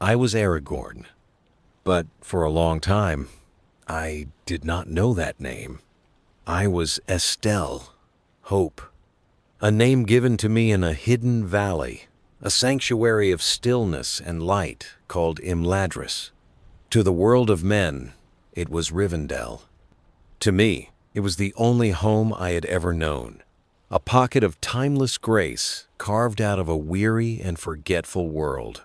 I was Aragorn, but for a long time, I did not know that name. I was Estelle, Hope, a name given to me in a hidden valley, a sanctuary of stillness and light called Imladris. To the world of men, it was Rivendell. To me, it was the only home I had ever known, a pocket of timeless grace carved out of a weary and forgetful world.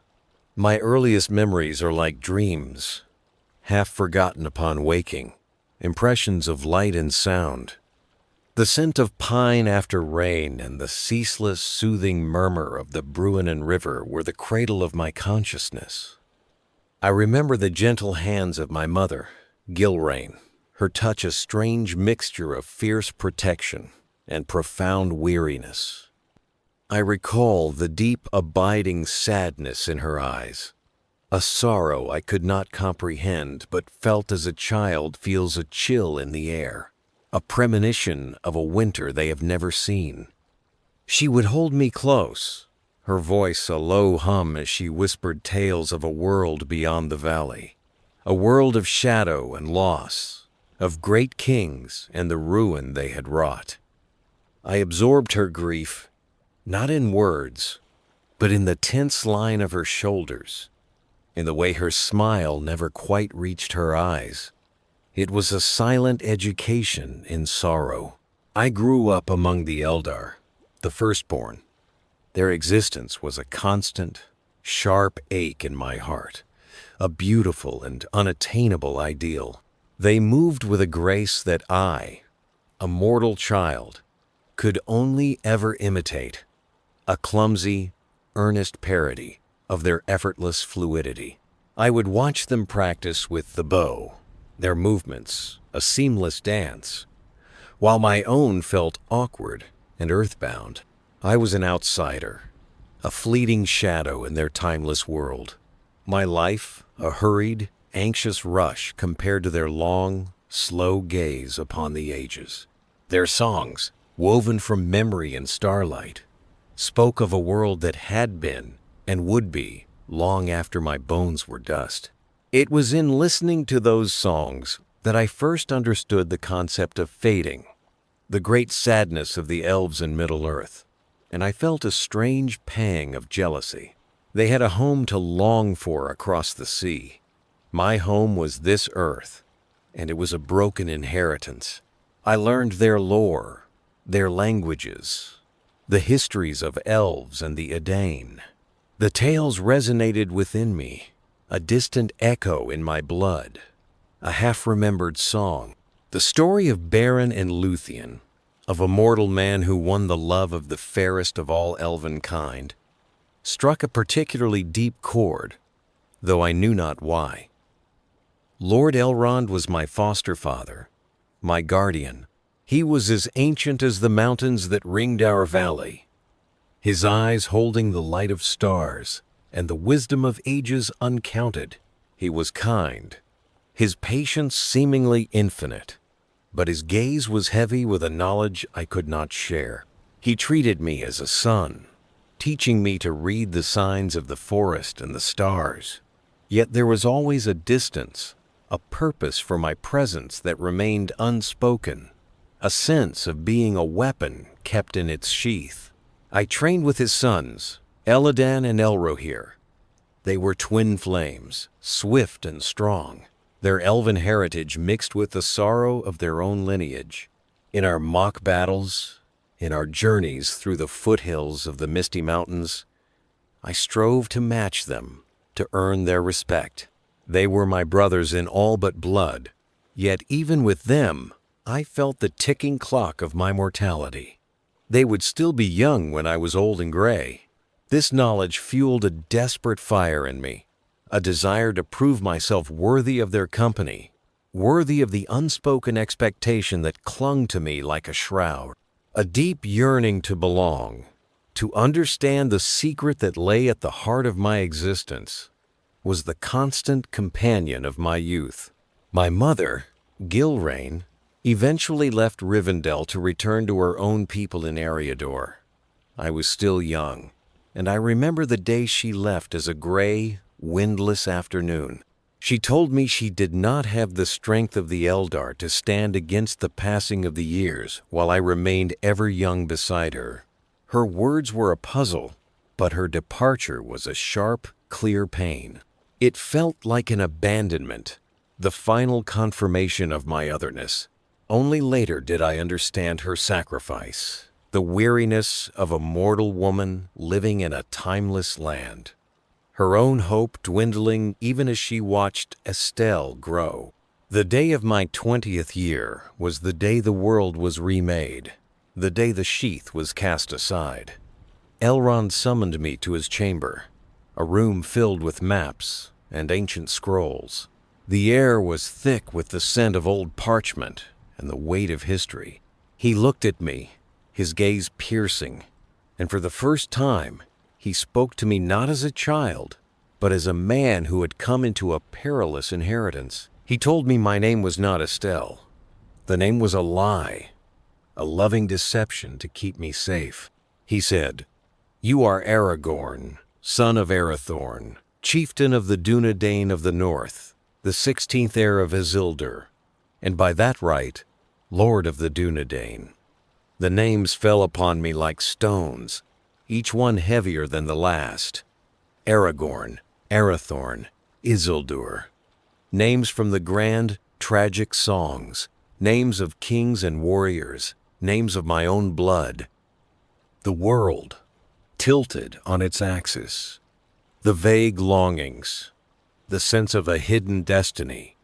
My earliest memories are like dreams, half forgotten upon waking, impressions of light and sound. The scent of pine after rain and the ceaseless, soothing murmur of the Bruinen River were the cradle of my consciousness. I remember the gentle hands of my mother, Gilrain, her touch a strange mixture of fierce protection and profound weariness. I recall the deep, abiding sadness in her eyes, a sorrow I could not comprehend but felt as a child feels a chill in the air, a premonition of a winter they have never seen. She would hold me close, her voice a low hum as she whispered tales of a world beyond the valley, a world of shadow and loss, of great kings and the ruin they had wrought. I absorbed her grief, not in words, but in the tense line of her shoulders, in the way her smile never quite reached her eyes. It was a silent education in sorrow. I grew up among the Eldar, the firstborn. Their existence was a constant, sharp ache in my heart, a beautiful and unattainable ideal. They moved with a grace that I, a mortal child, could only ever imitate, a clumsy, earnest parody of their effortless fluidity. I would watch them practice with the bow, their movements a seamless dance, while my own felt awkward and earthbound. I was an outsider, a fleeting shadow in their timeless world. My life a hurried, anxious rush compared to their long, slow gaze upon the ages. Their songs, woven from memory and starlight, spoke of a world that had been and would be long after my bones were dust. It was in listening to those songs that I first understood the concept of fading, the great sadness of the elves in Middle-Earth, and I felt a strange pang of jealousy. They had a home to long for across the sea. My home was this earth, and it was a broken inheritance. I learned their lore, their languages, the histories of elves and the Edain. The tales resonated within me, a distant echo in my blood, a half-remembered song, the story of Beren and Luthien, of a mortal man who won the love of the fairest of all elven kind, struck a particularly deep chord, though I knew not why. Lord Elrond was my foster father, my guardian. He was as ancient as the mountains that ringed our valley, his eyes holding the light of stars and the wisdom of ages uncounted. He was kind, his patience seemingly infinite, but his gaze was heavy with a knowledge I could not share. He treated me as a son, teaching me to read the signs of the forest and the stars. Yet there was always a distance, a purpose for my presence that remained unspoken, a sense of being a weapon kept in its sheath. I trained with his sons, Elladan and Elrohir. They were twin flames, swift and strong, their elven heritage mixed with the sorrow of their own lineage. In our mock battles, in our journeys through the foothills of the Misty Mountains, I strove to match them, to earn their respect. They were my brothers in all but blood, yet even with them, I felt the ticking clock of my mortality. They would still be young when I was old and gray. This knowledge fueled a desperate fire in me, a desire to prove myself worthy of their company, worthy of the unspoken expectation that clung to me like a shroud, a deep yearning to belong, to understand the secret that lay at the heart of my existence, was the constant companion of my youth. My mother, Gilrain, eventually left Rivendell to return to her own people in Eriador. I was still young, and I remember the day she left as a gray, windless afternoon. She told me she did not have the strength of the Eldar to stand against the passing of the years while I remained ever young beside her. Her words were a puzzle, but her departure was a sharp, clear pain. It felt like an abandonment, the final confirmation of my otherness. Only later did I understand her sacrifice, the weariness of a mortal woman living in a timeless land. Her own hope dwindling even as she watched Estelle grow. The day of my 20th year was the day the world was remade, the day the sheath was cast aside. Elrond summoned me to his chamber, a room filled with maps and ancient scrolls. The air was thick with the scent of old parchment and the weight of history. He looked at me, his gaze piercing, and for the first time, he spoke to me not as a child, but as a man who had come into a perilous inheritance. He told me my name was not Estelle. The name was a lie, a loving deception to keep me safe. He said, "You are Aragorn, son of Arathorn, chieftain of the Dunedain of the North, the 16th heir of Isildur, and by that right, Lord of the Dunedain." The names fell upon me like stones, each one heavier than the last. Aragorn, Arathorn, Isildur. Names from the grand, tragic songs, names of kings and warriors, names of my own blood. The world, tilted on its axis. The vague longings, the sense of a hidden destiny,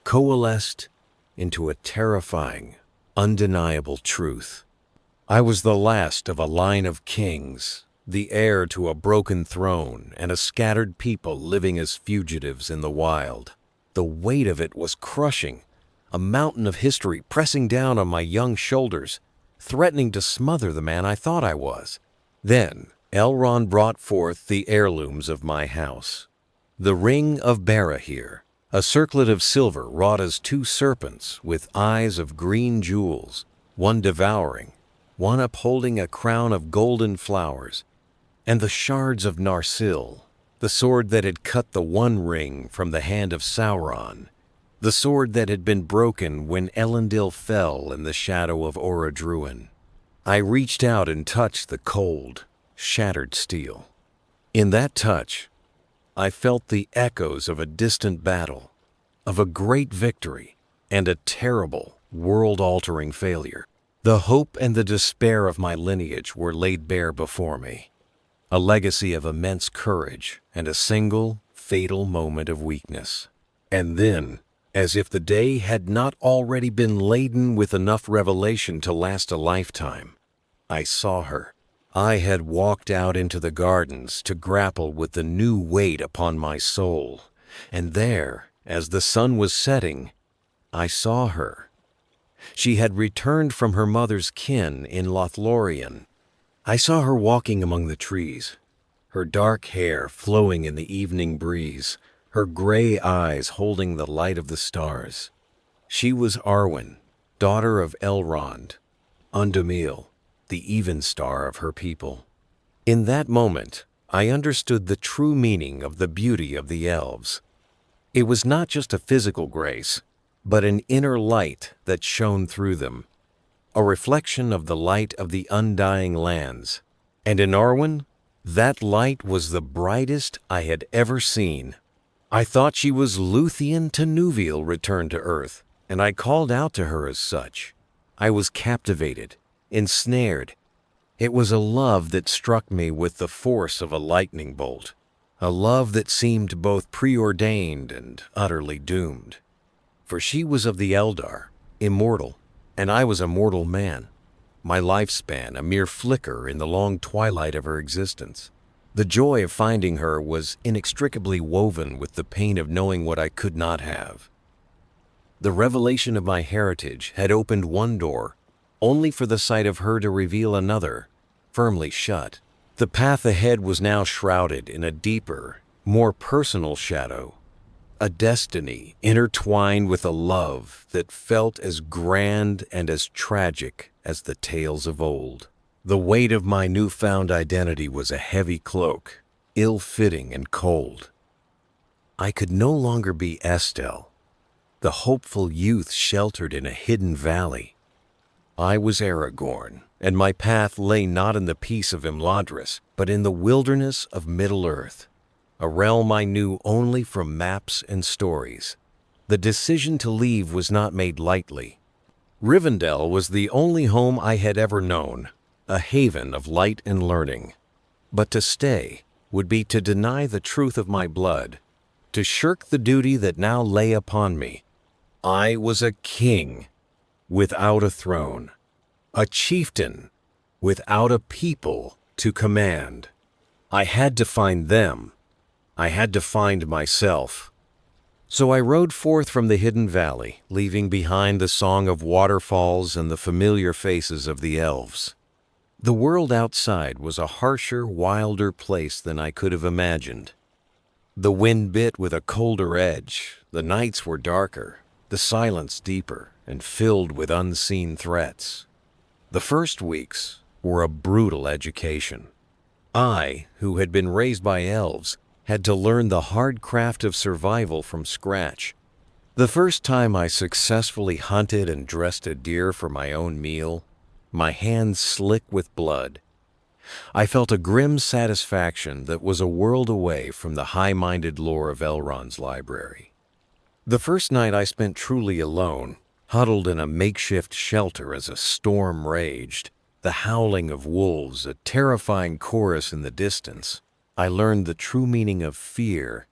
coalesced into a terrifying, undeniable truth. I was the last of a line of kings, the heir to a broken throne and a scattered people living as fugitives in the wild. The weight of it was crushing, a mountain of history pressing down on my young shoulders, threatening to smother the man I thought I was. Then Elrond brought forth the heirlooms of my house. The ring of Barahir, a circlet of silver wrought as two serpents with eyes of green jewels, one devouring, one upholding a crown of golden flowers, and the shards of Narsil, the sword that had cut the One Ring from the hand of Sauron, the sword that had been broken when Elendil fell in the shadow of Orodruin. I reached out and touched the cold, shattered steel. In that touch, I felt the echoes of a distant battle, of a great victory, and a terrible, world-altering failure. The hope and the despair of my lineage were laid bare before me, a legacy of immense courage and a single, fatal moment of weakness. And then, as if the day had not already been laden with enough revelation to last a lifetime, I saw her. I had walked out into the gardens to grapple with the new weight upon my soul, and there, as the sun was setting, I saw her. She had returned from her mother's kin in Lothlorien. I saw her walking among the trees, her dark hair flowing in the evening breeze, her gray eyes holding the light of the stars. She was Arwen, daughter of Elrond, Andúril, the even star of her people. In that moment, I understood the true meaning of the beauty of the elves. It was not just a physical grace, but an inner light that shone through them, a reflection of the light of the undying lands. And in Arwen, that light was the brightest I had ever seen. I thought she was Luthien to Númenor returned to Earth, and I called out to her as such. I was captivated, ensnared. It was a love that struck me with the force of a lightning bolt, a love that seemed both preordained and utterly doomed. For she was of the Eldar, immortal, and I was a mortal man, my lifespan a mere flicker in the long twilight of her existence. The joy of finding her was inextricably woven with the pain of knowing what I could not have. The revelation of my heritage had opened one door, only for the sight of her to reveal another, firmly shut. The path ahead was now shrouded in a deeper, more personal shadow, a destiny intertwined with a love that felt as grand and as tragic as the tales of old. The weight of my newfound identity was a heavy cloak, ill-fitting and cold. I could no longer be Estelle, the hopeful youth sheltered in a hidden valley. I was Aragorn, and my path lay not in the peace of Imladris, but in the wilderness of Middle-Earth, a realm I knew only from maps and stories. The decision to leave was not made lightly. Rivendell was the only home I had ever known, a haven of light and learning. But to stay would be to deny the truth of my blood, to shirk the duty that now lay upon me. I was a king without a throne, a chieftain without a people to command. I had to find them. I had to find myself. So I rode forth from the hidden valley, leaving behind the song of waterfalls and the familiar faces of the elves. The world outside was a harsher, wilder place than I could have imagined. The wind bit with a colder edge, the nights were darker, the silence deeper and filled with unseen threats. The first weeks were a brutal education. I, who had been raised by elves, had to learn the hard craft of survival from scratch. The first time I successfully hunted and dressed a deer for my own meal, my hands slick with blood, I felt a grim satisfaction that was a world away from the high-minded lore of Elrond's library. The first night I spent truly alone, huddled in a makeshift shelter as a storm raged, the howling of wolves a terrifying chorus in the distance. I learned the true meaning of fear,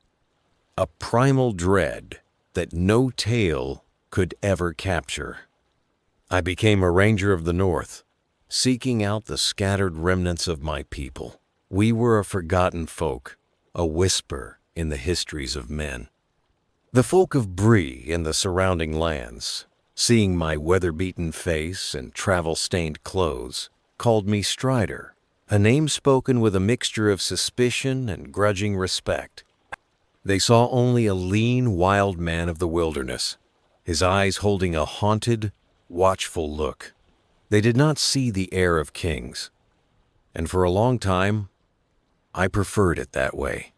a primal dread that no tale could ever capture. I became a ranger of the North, seeking out the scattered remnants of my people. We were a forgotten folk, a whisper in the histories of men. The folk of Bree and the surrounding lands, seeing my weather-beaten face and travel-stained clothes, called me Strider, a name spoken with a mixture of suspicion and grudging respect. They saw only a lean, wild man of the wilderness, his eyes holding a haunted, watchful look. They did not see the heir of kings, and for a long time, I preferred it that way.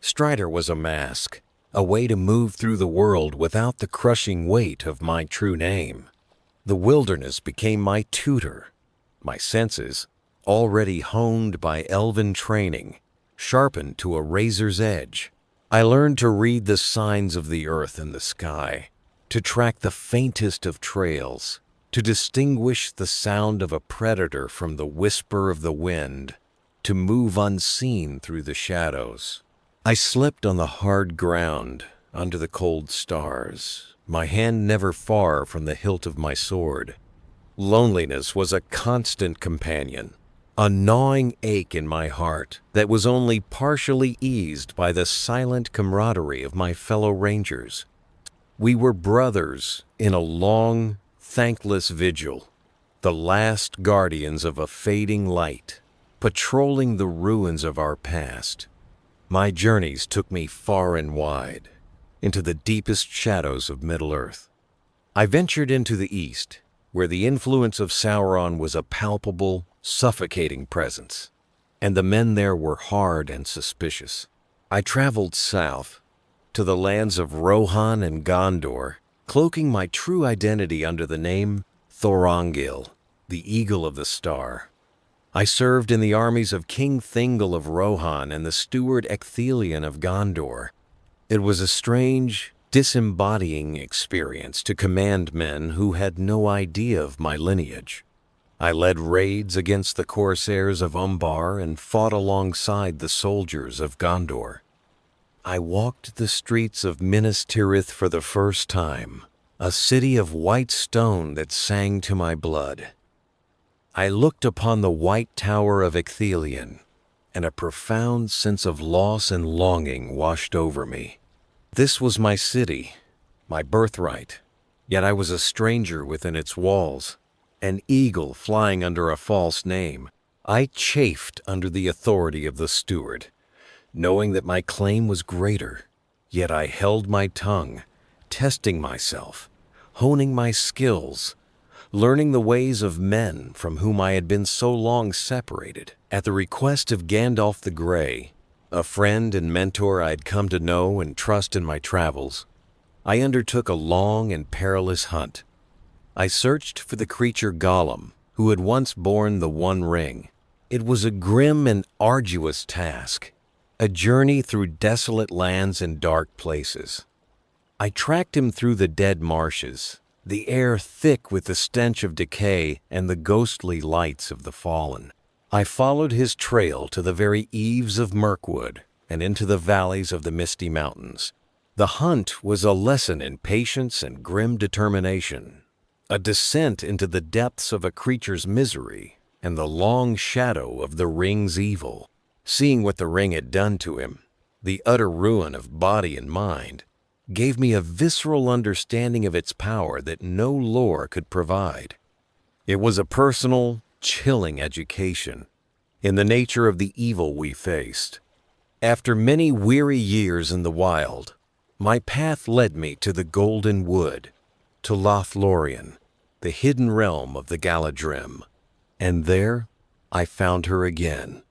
Strider was a mask, a way to move through the world without the crushing weight of my true name. The wilderness became my tutor, my senses, already honed by elven training, sharpened to a razor's edge. I learned to read the signs of the earth and the sky, to track the faintest of trails, to distinguish the sound of a predator from the whisper of the wind, to move unseen through the shadows. I slept on the hard ground, under the cold stars, my hand never far from the hilt of my sword. Loneliness was a constant companion, a gnawing ache in my heart that was only partially eased by the silent camaraderie of my fellow rangers. We were brothers in a long, thankless vigil, the last guardians of a fading light, patrolling the ruins of our past. My journeys took me far and wide, into the deepest shadows of Middle-Earth. I ventured into the east, where the influence of Sauron was a palpable, suffocating presence, and the men there were hard and suspicious. I traveled south, to the lands of Rohan and Gondor, cloaking my true identity under the name Thorongil, the Eagle of the Star. I served in the armies of King Thingol of Rohan and the steward Ecthelion of Gondor. It was a strange, disembodying experience to command men who had no idea of my lineage. I led raids against the corsairs of Umbar and fought alongside the soldiers of Gondor. I walked the streets of Minas Tirith for the first time, a city of white stone that sang to my blood. I looked upon the white tower of Ecthelion, and a profound sense of loss and longing washed over me. This was my city, my birthright, yet I was a stranger within its walls, an eagle flying under a false name. I chafed under the authority of the steward, knowing that my claim was greater, yet I held my tongue, testing myself, honing my skills, learning the ways of men from whom I had been so long separated. At the request of Gandalf the Grey, a friend and mentor I'd come to know and trust in my travels, I undertook a long and perilous hunt. I searched for the creature Gollum, who had once borne the One Ring. It was a grim and arduous task, a journey through desolate lands and dark places. I tracked him through the dead marshes, the air thick with the stench of decay and the ghostly lights of the fallen. I followed his trail to the very eaves of Mirkwood and into the valleys of the Misty Mountains. The hunt was a lesson in patience and grim determination, a descent into the depths of a creature's misery and the long shadow of the ring's evil. Seeing what the ring had done to him, the utter ruin of body and mind, gave me a visceral understanding of its power that no lore could provide. It was a personal, chilling education in the nature of the evil we faced. After many weary years in the wild, my path led me to the Golden Wood, to Lothlorien, the hidden realm of the Galadrim, and there I found her again,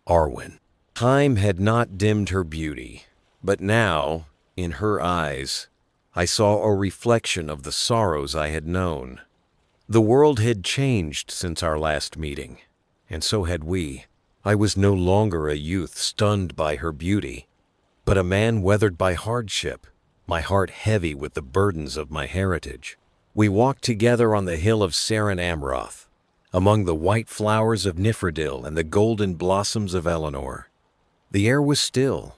Arwen. Time had not dimmed her beauty, but now, in her eyes, I saw a reflection of the sorrows I had known. The world had changed since our last meeting, and so had we. I was no longer a youth stunned by her beauty, but a man weathered by hardship, my heart heavy with the burdens of my heritage. We walked together on the hill of Seren Amroth, among the white flowers of Nifredil and the golden blossoms of Elenor. The air was still,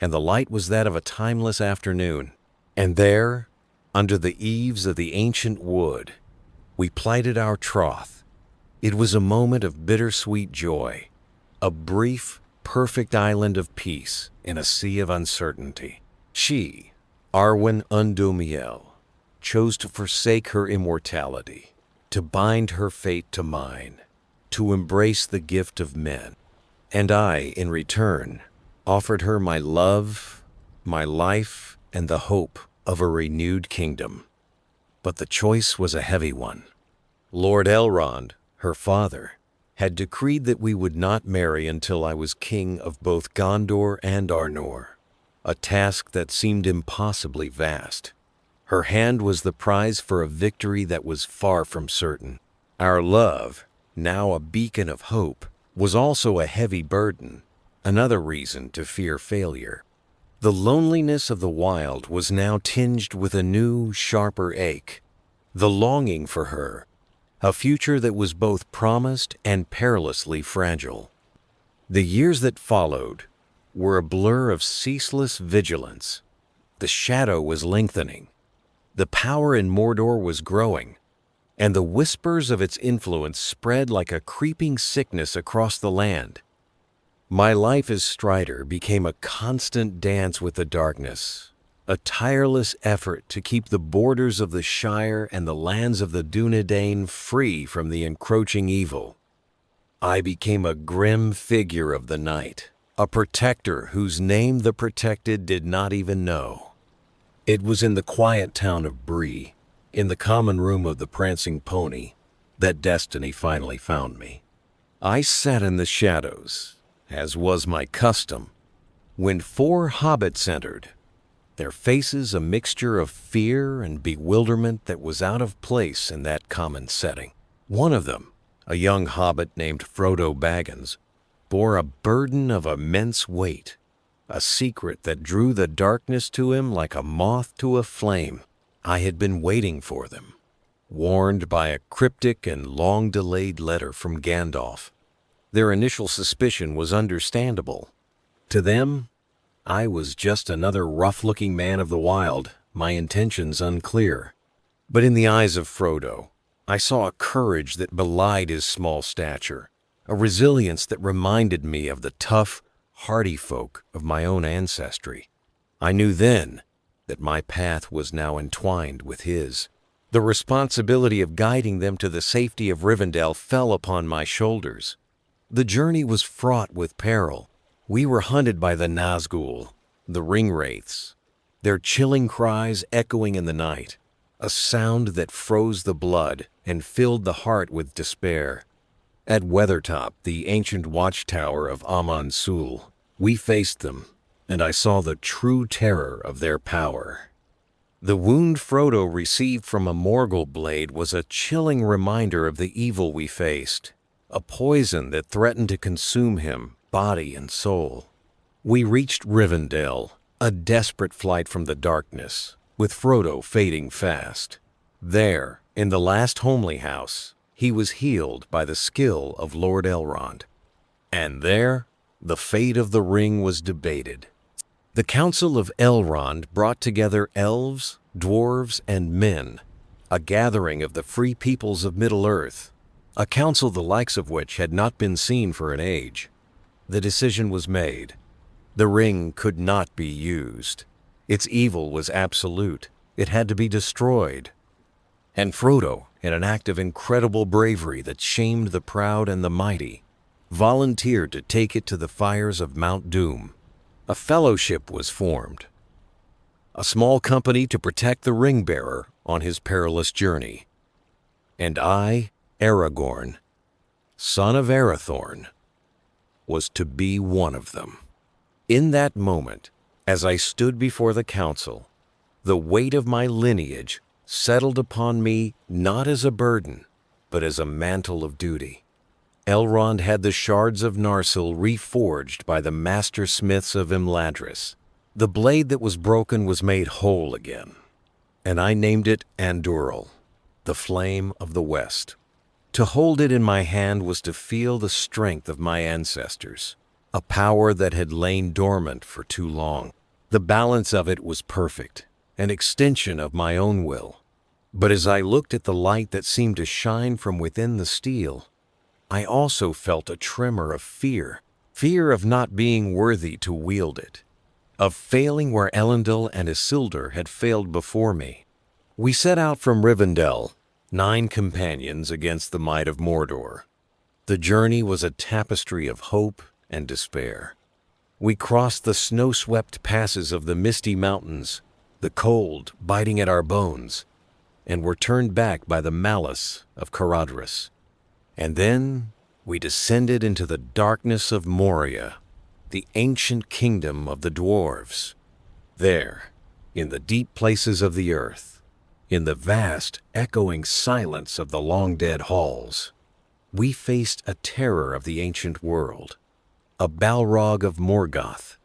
and the light was that of a timeless afternoon. And there, under the eaves of the ancient wood, we plighted our troth. It was a moment of bittersweet joy, a brief, perfect island of peace in a sea of uncertainty. She, Arwen Undumiel, chose to forsake her immortality, to bind her fate to mine, to embrace the gift of men. And I, in return, offered her my love, my life, and the hope of a renewed kingdom. But the choice was a heavy one. Lord Elrond, her father, had decreed that we would not marry until I was king of both Gondor and Arnor, a task that seemed impossibly vast. Her hand was the prize for a victory that was far from certain. Our love, now a beacon of hope, was also a heavy burden, another reason to fear failure. The loneliness of the wild was now tinged with a new, sharper ache, the longing for her, a future that was both promised and perilously fragile. The years that followed were a blur of ceaseless vigilance. The shadow was lengthening. The power in Mordor was growing, and the whispers of its influence spread like a creeping sickness across the land. My life as Strider became a constant dance with the darkness, a tireless effort to keep the borders of the Shire and the lands of the Dúnedain free from the encroaching evil. I became a grim figure of the night, a protector whose name the protected did not even know. It was in the quiet town of Bree, in the common room of the Prancing Pony, that destiny finally found me. I sat in the shadows, as was my custom, when 4 hobbits entered, their faces a mixture of fear and bewilderment that was out of place in that common setting. One of them, a young hobbit named Frodo Baggins, bore a burden of immense weight, a secret that drew the darkness to him like a moth to a flame. I had been waiting for them, warned by a cryptic and long-delayed letter from Gandalf. Their initial suspicion was understandable. To them, I was just another rough-looking man of the wild, my intentions unclear. But in the eyes of Frodo, I saw a courage that belied his small stature, a resilience that reminded me of the tough, hardy folk of my own ancestry. I knew then that my path was now entwined with his. The responsibility of guiding them to the safety of Rivendell fell upon my shoulders. The journey was fraught with peril. We were hunted by the Nazgul, the ringwraiths, their chilling cries echoing in the night, a sound that froze the blood and filled the heart with despair. At Weathertop, the ancient watchtower of Amon Sul, We faced them, and I saw the true terror of their power. The wound Frodo received from a Morgul blade was a chilling reminder of the evil we faced, a poison that threatened to consume him, body and soul. We reached Rivendell, a desperate flight from the darkness, with Frodo fading fast. There, in the last homely house, he was healed by the skill of Lord Elrond. And there, the fate of the ring was debated. The Council of Elrond brought together elves, dwarves, and men, a gathering of the free peoples of Middle-Earth, a council the likes of which had not been seen for an age. The decision was made. The ring could not be used. Its evil was absolute. It had to be destroyed. And Frodo, in an act of incredible bravery that shamed the proud and the mighty, volunteered to take it to the fires of Mount Doom. A fellowship was formed, a small company to protect the ring-bearer on his perilous journey. And I, Aragorn, son of Arathorn, was to be one of them. In that moment, as I stood before the council, the weight of my lineage settled upon me not as a burden, but as a mantle of duty. Elrond had the shards of Narsil reforged by the master smiths of Imladris. The blade that was broken was made whole again, and I named it Andúril, the flame of the West. To hold it in my hand was to feel the strength of my ancestors, a power that had lain dormant for too long. The balance of it was perfect, an extension of my own will. But as I looked at the light that seemed to shine from within the steel, I also felt a tremor of fear of not being worthy to wield it, of failing where Elendil and Isildur had failed before me. We set out from Rivendell, 9 companions against the might of Mordor. The journey was a tapestry of hope and despair. We crossed the snow-swept passes of the misty mountains, the cold biting at our bones, and were turned back by the malice of Caradhras. And then we descended into the darkness of Moria, the ancient kingdom of the dwarves. There, in the deep places of the earth, in the vast, echoing silence of the long-dead halls, we faced a terror of the ancient world, a Balrog of Morgoth,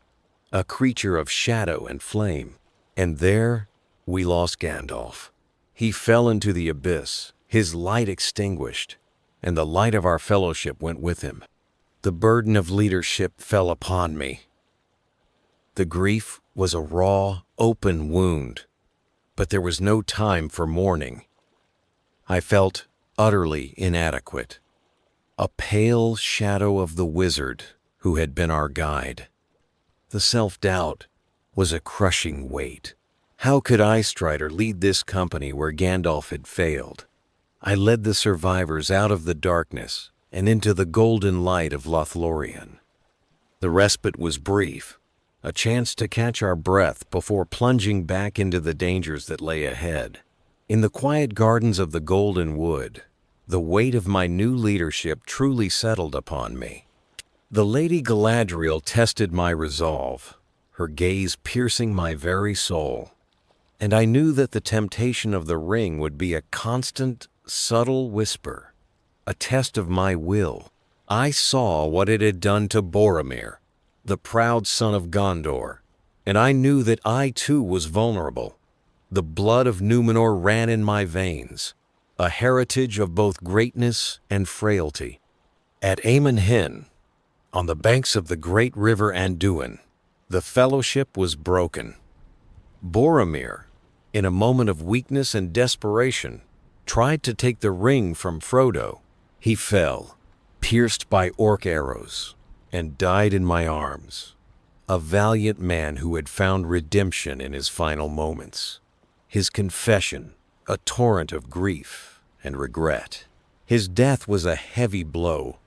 a creature of shadow and flame. And there we lost Gandalf. He fell into the abyss, his light extinguished, and the light of our fellowship went with him. The burden of leadership fell upon me. The grief was a raw, open wound, but there was no time for mourning. I felt utterly inadequate, a pale shadow of the wizard who had been our guide. The self-doubt was a crushing weight. How could I, Strider, lead this company where Gandalf had failed? I led the survivors out of the darkness and into the golden light of Lothlorien. The respite was brief, a chance to catch our breath before plunging back into the dangers that lay ahead. In the quiet gardens of the Golden Wood, the weight of my new leadership truly settled upon me. The Lady Galadriel tested my resolve, her gaze piercing my very soul. And I knew that the temptation of the ring would be a constant, subtle whisper, a test of my will. I saw what it had done to Boromir, the proud son of Gondor, and I knew that I too was vulnerable. The blood of Númenor ran in my veins, a heritage of both greatness and frailty. At Amon Hen, on the banks of the great river Anduin, the fellowship was broken. Boromir, in a moment of weakness and desperation, tried to take the ring from Frodo. He fell, pierced by orc arrows, and died in my arms, a valiant man who had found redemption in his final moments. His confession, a torrent of grief and regret. His death was a heavy blow,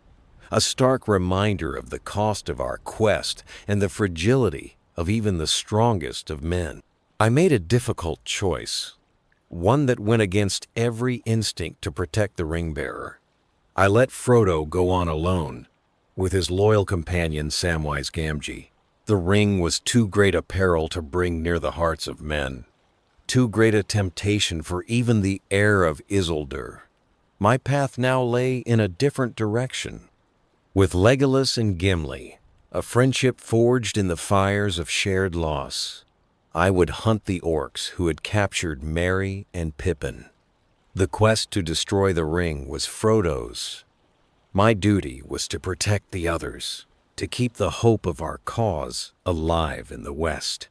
a stark reminder of the cost of our quest and the fragility of even the strongest of men. I made a difficult choice, one that went against every instinct to protect the ring-bearer. I let Frodo go on alone, with his loyal companion Samwise Gamgee. The ring was too great a peril to bring near the hearts of men, too great a temptation for even the heir of Isildur. My path now lay in a different direction. With Legolas and Gimli, a friendship forged in the fires of shared loss, I would hunt the orcs who had captured Merry and Pippin. The quest to destroy the ring was Frodo's. My duty was to protect the others, to keep the hope of our cause alive in the West.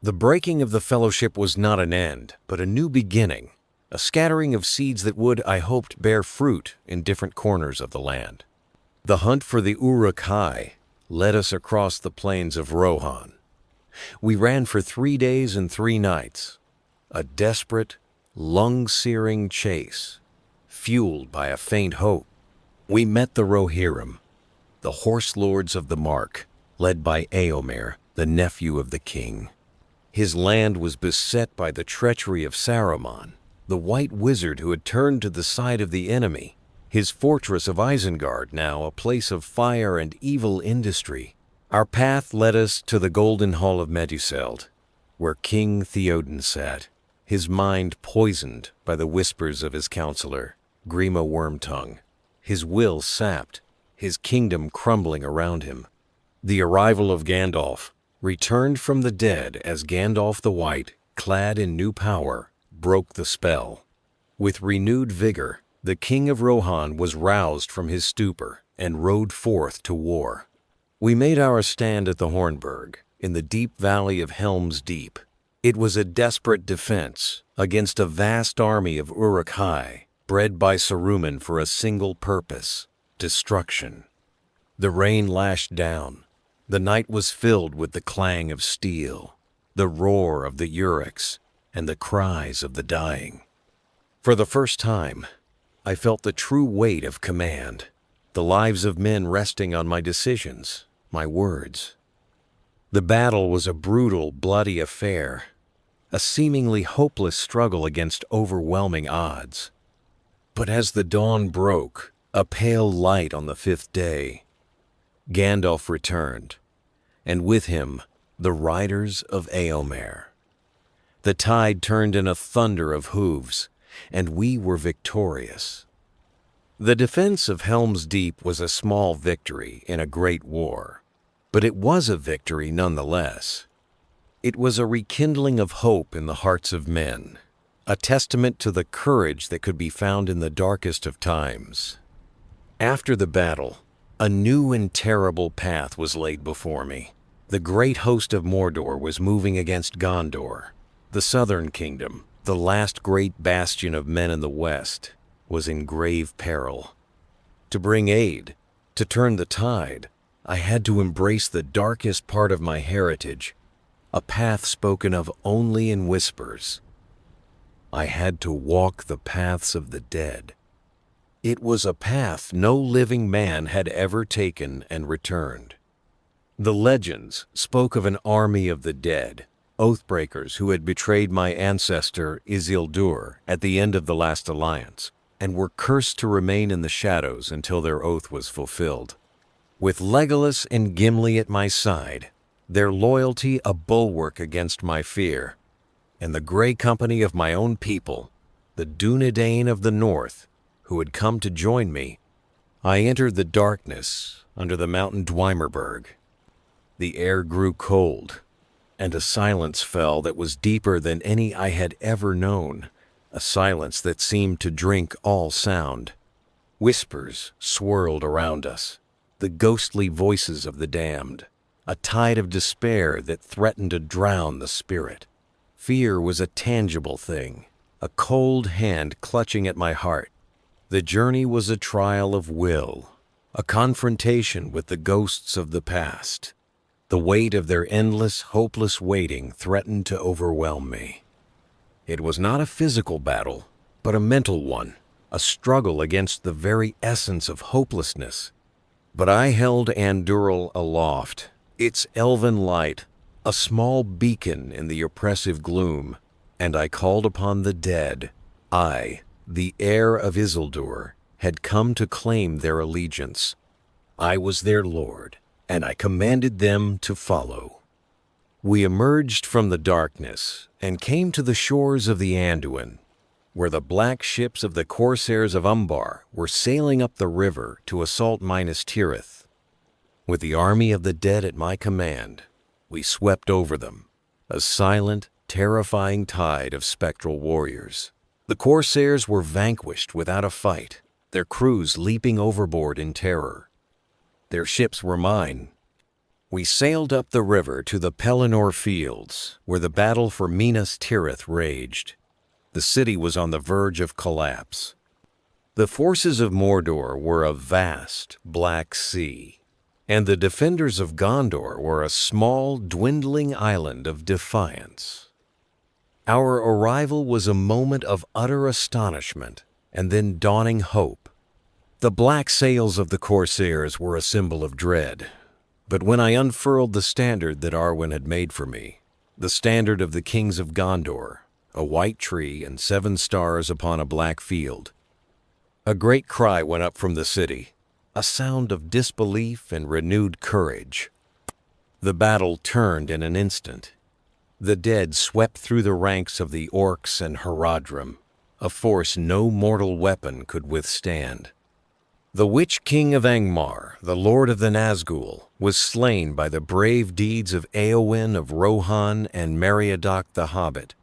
The breaking of the fellowship was not an end, but a new beginning, a scattering of seeds that would, I hoped, bear fruit in different corners of the land. The hunt for the Uruk-hai led us across the plains of Rohan. We ran for 3 days and 3 nights, a desperate, lung-searing chase, fueled by a faint hope. We met the Rohirrim, the horse lords of the Mark, led by Éomer, the nephew of the king. His land was beset by the treachery of Saruman, the white wizard who had turned to the side of the enemy, his fortress of Isengard now a place of fire and evil industry. Our path led us to the Golden Hall of Meduseld, where King Theoden sat, his mind poisoned by the whispers of his counselor, Grima Wormtongue, his will sapped, his kingdom crumbling around him. The arrival of Gandalf, returned from the dead as Gandalf the White, clad in new power, broke the spell. With renewed vigor, the king of Rohan was roused from his stupor and rode forth to war. We made our stand at the Hornburg, in the deep valley of Helm's Deep. It was a desperate defense against a vast army of Uruk-hai, bred by Saruman for a single purpose: destruction. The rain lashed down. The night was filled with the clang of steel, the roar of the Uruks, and the cries of the dying. For the first time, I felt the true weight of command, the lives of men resting on my decisions, my words. The battle was a brutal, bloody affair, a seemingly hopeless struggle against overwhelming odds. But as the dawn broke, a pale light on the 5th day, Gandalf returned, and with him the riders of Éomer. The tide turned in a thunder of hooves, and we were victorious. The defense of Helm's Deep was a small victory in a great war, but it was a victory nonetheless. It was a rekindling of hope in the hearts of men, a testament to the courage that could be found in the darkest of times. After the battle, a new and terrible path was laid before me. The great host of Mordor was moving against Gondor. The southern kingdom, the last great bastion of men in the West, was in grave peril. To bring aid, to turn the tide, I had to embrace the darkest part of my heritage, a path spoken of only in whispers. I had to walk the paths of the dead. It was a path no living man had ever taken and returned. The legends spoke of an army of the dead, oathbreakers who had betrayed my ancestor Isildur at the end of the last alliance, and were cursed to remain in the shadows until their oath was fulfilled. With Legolas and Gimli at my side, their loyalty a bulwark against my fear, and the gray company of my own people, the Dunedain of the North, who had come to join me, I entered the darkness under the mountain Dwymerberg. The air grew cold, and a silence fell that was deeper than any I had ever known, a silence that seemed to drink all sound. Whispers swirled around us, the ghostly voices of the damned, a tide of despair that threatened to drown the spirit. Fear was a tangible thing, a cold hand clutching at my heart. The journey was a trial of will, a confrontation with the ghosts of the past. The weight of their endless, hopeless waiting threatened to overwhelm me. It was not a physical battle, but a mental one, a struggle against the very essence of hopelessness. But I held Andúril aloft, its elven light, a small beacon in the oppressive gloom, and I called upon the dead. I, the heir of Isildur, had come to claim their allegiance. I was their lord, and I commanded them to follow. We emerged from the darkness and came to the shores of the Anduin, where the black ships of the corsairs of Umbar were sailing up the river to assault Minas Tirith. With the army of the dead at my command, we swept over them, a silent, terrifying tide of spectral warriors. The corsairs were vanquished without a fight, their crews leaping overboard in terror. Their ships were mine. We sailed up the river to the Pelennor fields, where the battle for Minas Tirith raged. The city was on the verge of collapse. The forces of Mordor were a vast, black sea, and the defenders of Gondor were a small, dwindling island of defiance. Our arrival was a moment of utter astonishment and then dawning hope. The black sails of the corsairs were a symbol of dread, but when I unfurled the standard that Arwen had made for me, the standard of the kings of Gondor, a white tree and 7 stars upon a black field, a great cry went up from the city, a sound of disbelief and renewed courage. The battle turned in an instant. The dead swept through the ranks of the orcs and Haradrim, a force no mortal weapon could withstand. The Witch King of Angmar, the Lord of the Nazgul, was slain by the brave deeds of Éowyn of Rohan and Meriadoc the Hobbit.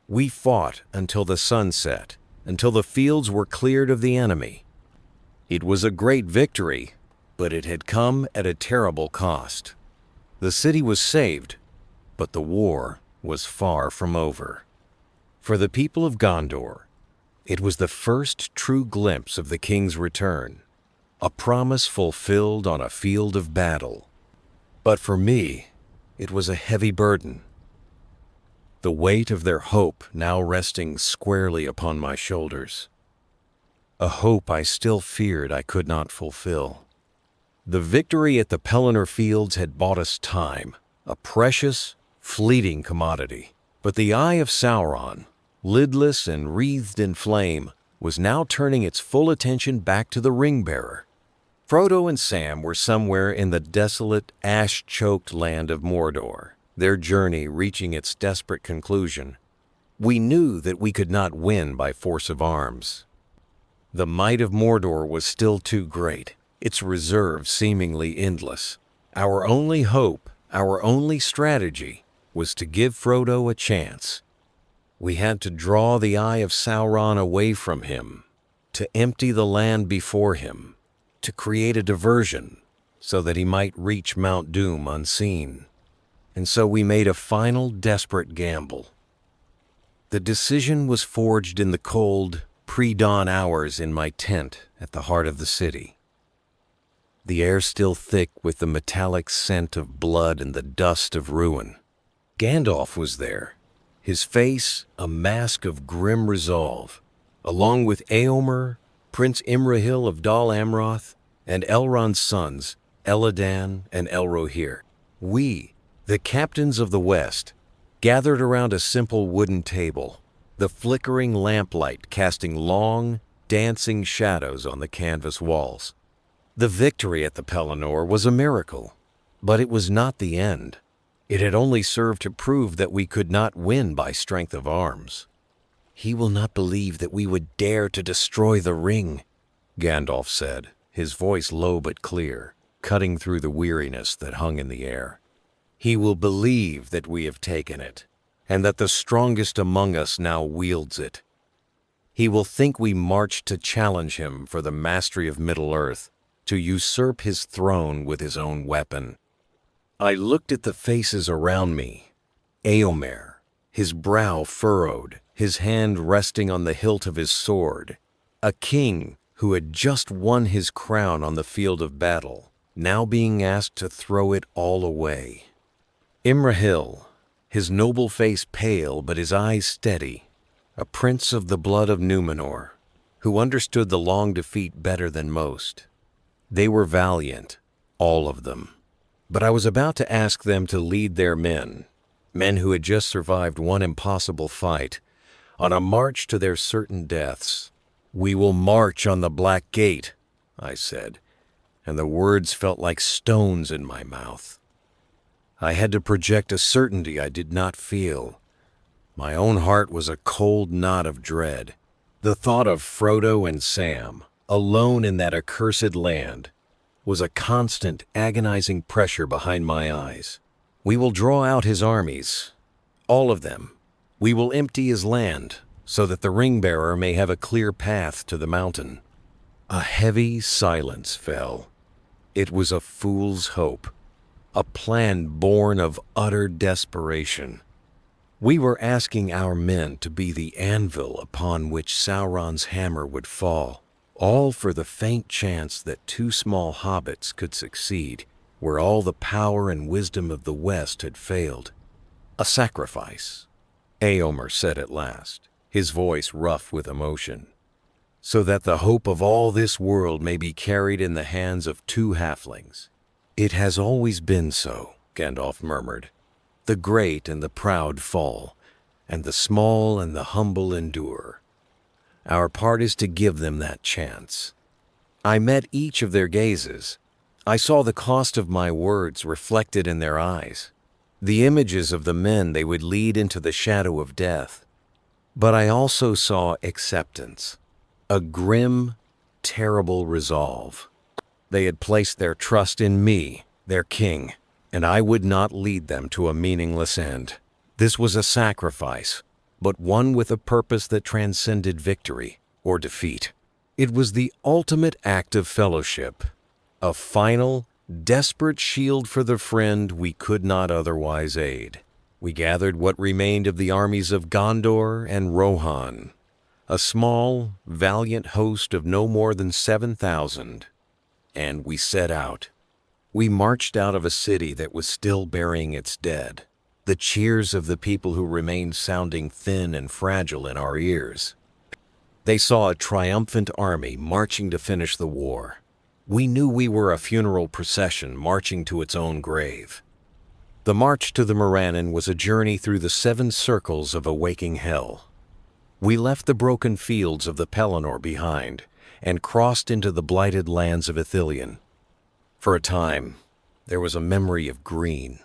We fought until the sun set, until the fields were cleared of the enemy. It was a great victory, but it had come at a terrible cost. The city was saved, but the war was far from over. For the people of Gondor, it was the first true glimpse of the king's return, a promise fulfilled on a field of battle. But for me, it was a heavy burden. The weight of their hope now resting squarely upon my shoulders. A hope I still feared I could not fulfill. The victory at the Pelennor fields had bought us time, a precious, fleeting commodity. But the eye of Sauron, lidless and wreathed in flame, was now turning its full attention back to the ring-bearer. Frodo and Sam were somewhere in the desolate, ash-choked land of Mordor, their journey reaching its desperate conclusion. We knew that we could not win by force of arms. The might of Mordor was still too great, its reserves seemingly endless. Our only hope, our only strategy, was to give Frodo a chance. We had to draw the eye of Sauron away from him, to empty the land before him, to create a diversion so that he might reach Mount Doom unseen. And so we made a final desperate gamble. The decision was forged in the cold, pre-dawn hours in my tent at the heart of the city. The air still thick with the metallic scent of blood and the dust of ruin. Gandalf was there, his face a mask of grim resolve, along with Éomer, Prince Imrahil of Dol Amroth, and Elrond's sons, Elladan and Elrohir. We, the captains of the West, gathered around a simple wooden table, the flickering lamplight casting long, dancing shadows on the canvas walls. The victory at the Pelennor was a miracle, but it was not the end. It had only served to prove that we could not win by strength of arms. "He will not believe that we would dare to destroy the ring," Gandalf said, his voice low but clear, cutting through the weariness that hung in the air. "He will believe that we have taken it, and that the strongest among us now wields it. He will think we marched to challenge him for the mastery of Middle-Earth, to usurp his throne with his own weapon." I looked at the faces around me. Éomer, his brow furrowed, his hand resting on the hilt of his sword, a king who had just won his crown on the field of battle, now being asked to throw it all away. Imrahil, his noble face pale but his eyes steady, a prince of the blood of Númenor, who understood the long defeat better than most. They were valiant, all of them. But I was about to ask them to lead their men who had just survived one impossible fight, on a march to their certain deaths. "We will march on the Black Gate," I said. and the words felt like stones in my mouth. I had to project a certainty I did not feel. My own heart was a cold knot of dread. The thought of Frodo and Sam, alone in that accursed land, was a constant, agonizing pressure behind my eyes. We will draw out his armies, all of them. We will empty his land, so that the ring-bearer may have a clear path to the mountain. A heavy silence fell. It was a fool's hope, a plan born of utter desperation. We were asking our men to be the anvil upon which Sauron's hammer would fall, all for the faint chance that 2 small hobbits could succeed where all the power and wisdom of the West had failed. A sacrifice, Éomer said at last, his voice rough with emotion, so that the hope of all this world may be carried in the hands of 2 halflings. It has always been so, Gandalf murmured. The great and the proud fall, and the small and the humble endure. Our part is to give them that chance. I met each of their gazes. I saw the cost of my words reflected in their eyes, the images of the men they would lead into the shadow of death. But I also saw acceptance, a grim, terrible resolve. They had placed their trust in me, their king, and I would not lead them to a meaningless end. This was a sacrifice, but one with a purpose that transcended victory or defeat. It was the ultimate act of fellowship, a final, desperate shield for the friend we could not otherwise aid. We gathered what remained of the armies of Gondor and Rohan, a small, valiant host of no more than 7,000, and we set out. We marched out of a city that was still burying its dead, the cheers of the people who remained sounding thin and fragile in our ears. They saw a triumphant army marching to finish the war. We knew we were a funeral procession marching to its own grave. The march to the Morannon was a journey through the 7 circles of a waking hell. We left the broken fields of the Pelennor behind and crossed into the blighted lands of Ithilien. For a time, there was a memory of green,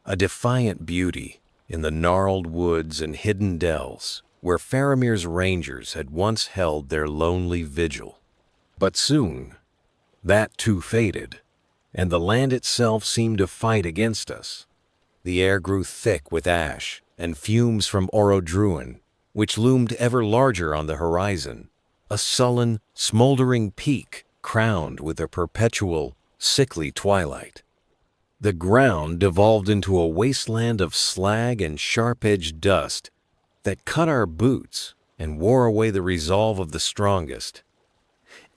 a defiant beauty in the gnarled woods and hidden dells where Faramir's rangers had once held their lonely vigil. But soon, that too faded, and the land itself seemed to fight against us. The air grew thick with ash and fumes from Orodruin, which loomed ever larger on the horizon, a sullen, smoldering peak crowned with a perpetual, sickly twilight. The ground devolved into a wasteland of slag and sharp-edged dust that cut our boots and wore away the resolve of the strongest.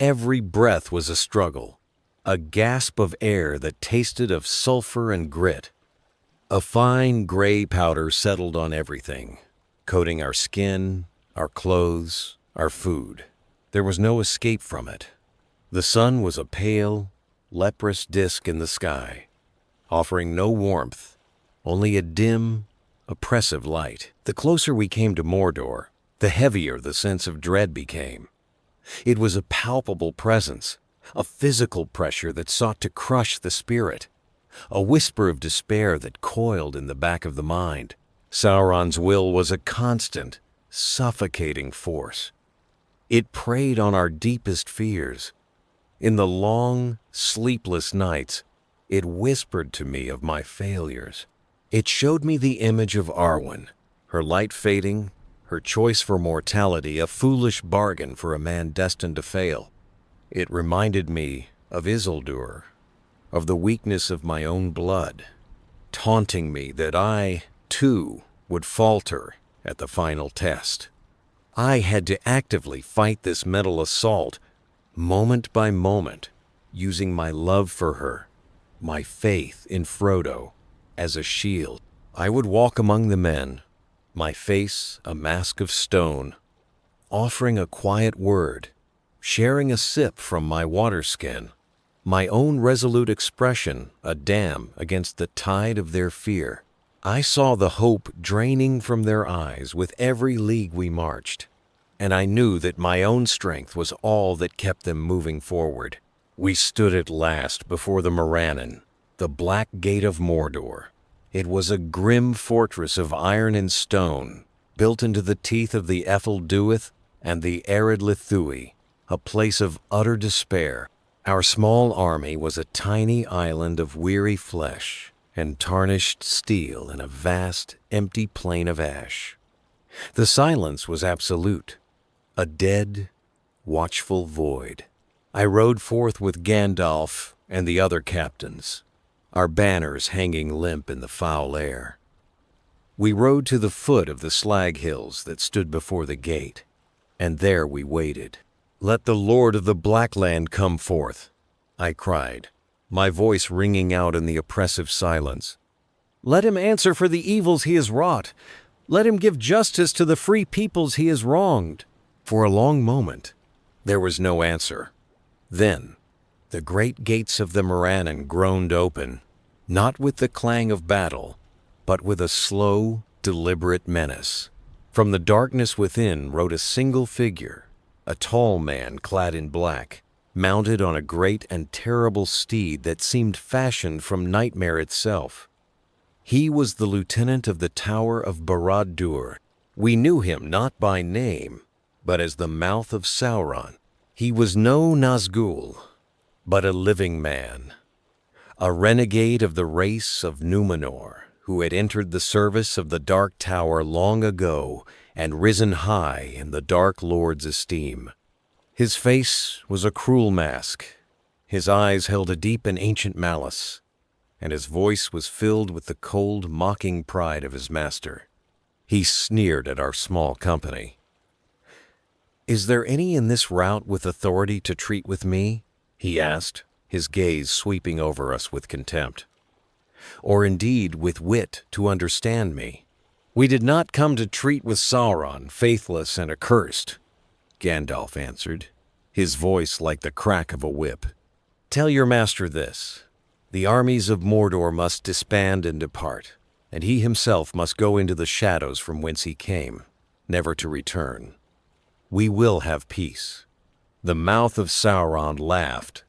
Every breath was a struggle, a gasp of air that tasted of sulfur and grit. A fine gray powder settled on everything, coating our skin, our clothes, our food. There was no escape from it. The sun was a pale, leprous disk in the sky, offering no warmth, only a dim, oppressive light. The closer we came to Mordor, the heavier the sense of dread became. It was a palpable presence, a physical pressure that sought to crush the spirit, a whisper of despair that coiled in the back of the mind. Sauron's will was a constant, suffocating force. It preyed on our deepest fears. In the long, sleepless nights, it whispered to me of my failures. It showed me the image of Arwen, her light fading, her choice for mortality a foolish bargain for a man destined to fail. It reminded me of Isildur, of the weakness of my own blood, taunting me that I, too, would falter at the final test. I had to actively fight this mental assault, moment by moment, using my love for her, my faith in Frodo, as a shield. I would walk among the men, my face a mask of stone, offering a quiet word, sharing a sip from my water skin, my own resolute expression a dam against the tide of their fear. I saw the hope draining from their eyes with every league we marched, and I knew that my own strength was all that kept them moving forward. We stood at last before the Morannon, the Black Gate of Mordor. It was a grim fortress of iron and stone, built into the teeth of the Ethelduith and the Ered Lithui, a place of utter despair. Our small army was a tiny island of weary flesh and tarnished steel in a vast, empty plain of ash. The silence was absolute, a dead, watchful void. I rode forth with Gandalf and the other captains, our banners hanging limp in the foul air. We rode to the foot of the slag hills that stood before the gate, and there we waited. "Let the Lord of the Blackland come forth," I cried, my voice ringing out in the oppressive silence. "Let him answer for the evils he has wrought. Let him give justice to the free peoples he has wronged." For a long moment, there was no answer. Then, the great gates of the Morannon groaned open, not with the clang of battle, but with a slow, deliberate menace. From the darkness within rode a single figure, a tall man clad in black, mounted on a great and terrible steed that seemed fashioned from nightmare itself. He was the lieutenant of the Tower of Barad-dûr. We knew him not by name, but as the mouth of Sauron. He was no Nazgûl, but a living man, a renegade of the race of Númenor, who had entered the service of the Dark Tower long ago and risen high in the Dark Lord's esteem. His face was a cruel mask, his eyes held a deep and ancient malice, and his voice was filled with the cold, mocking pride of his master. He sneered at our small company. "Is there any in this rout with authority to treat with me?" he asked, his gaze sweeping over us with contempt. "Or indeed with wit to understand me?" "We did not come to treat with Sauron, faithless and accursed," Gandalf answered, his voice like the crack of a whip. "Tell your master this. The armies of Mordor must disband and depart, and he himself must go into the shadows from whence he came, never to return. We will have peace." The mouth of Sauron laughed,